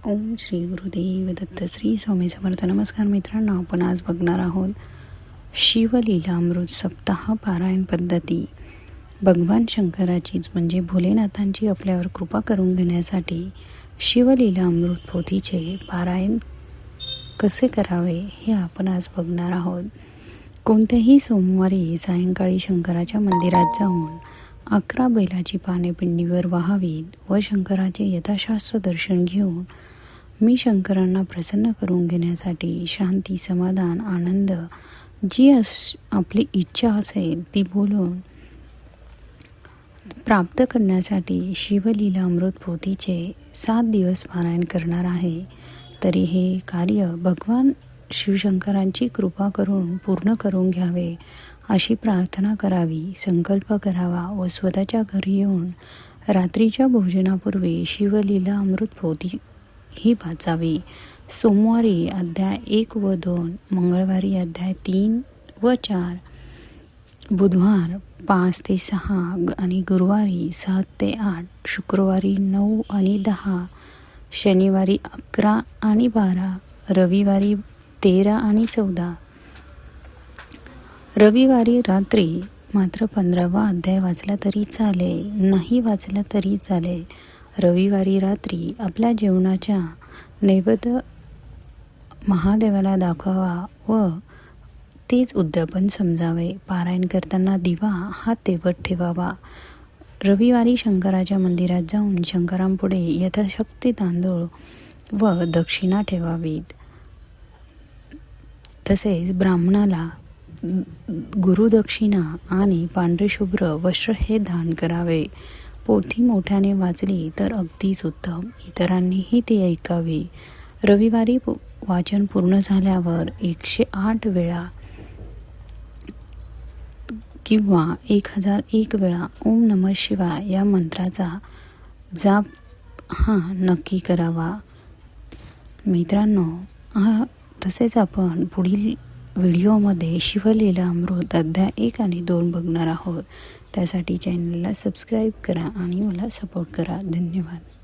ओम श्री गुरुदेव दत्त श्री स्वामी समर्थ. नमस्कार मित्रांनो, आपण आज बघणार आहोत शिवलीलामृत सप्ताह पारायण पद्धती. भगवान शंकराचीच म्हणजे भोलेनाथांची आपल्यावर कृपा करून घेण्यासाठी शिवलीलामृत पोथीचे पारायण कसे करावे हे आपण आज बघणार आहोत. कोणत्याही सोमवारी सायंकाळी शंकराच्या मंदिरात जाऊन 11 बैलाची पाने पिंडीवर वाहावीत व शंकराचे यथाशास्त्र दर्शन घेऊन मी शंकरांना प्रसन्न करून घेण्यासाठी शांती, समाधान, आनंद जी आपली इच्छा असेल ती बोलून प्राप्त करण्यासाठी शिवलीलामृत पोथीचे 7 दिवस पारायण करणार आहे. तरी हे कार्य भगवान शिवशंकरांची कृपा करून पूर्ण करून घ्यावे अशी प्रार्थना करावी, संकल्प करावा व स्वतःच्या घरी येऊन रात्रीच्या भोजनापूर्वी शिवलीलामृत पोथी ही वाचावी. सोमवारी अध्याय 1 व 2, मंगळवारी अध्याय 3 व 4, बुधवार 5 ते 6 आणि गुरुवारी 7 ते 8, शुक्रवारी 9 आणि 10, शनिवारी 11 आणि 12, रविवारी 13 आणि 14. रविवारी रात्री मात्र 15वा अध्याय वाचला तरी चालेल, नाही वाचला तरी चालेल. रविवारी रात्री आपल्या जेवणाच्या नैवेद्य महादेवाला दाखवावा व तेच उद्यापन समजावे. पारायण करताना दिवा हा तेवत ठेवावा. रविवारी शंकराच्या मंदिरात जाऊन शंकरांपुढे यथाशक्ती तांदूळ व दक्षिणा ठेवावीत. तसेच ब्राह्मणाला गुरुदक्षिणा आणि पांढरेशुभ्र वस्त्र हे दान करावे. पोथी मोठ्याने वाचली तर अगदीच उत्तम, इतरांनीही ती ऐकावी. रविवारी वाचन पूर्ण झाल्यावर 108 वेळा किंवा 1001 वेळा ओम नमः शिवाय या मंत्राचा जाप नक्की करावा. मित्रांनो, तसेच आपण पुढील व्हिडिओमध्ये शिवलीलामृत अध्याय 1 आणि 2 बघणार आहोत. त्यासाठी चॅनलला सबस्क्राईब करा आणि मला सपोर्ट करा. धन्यवाद.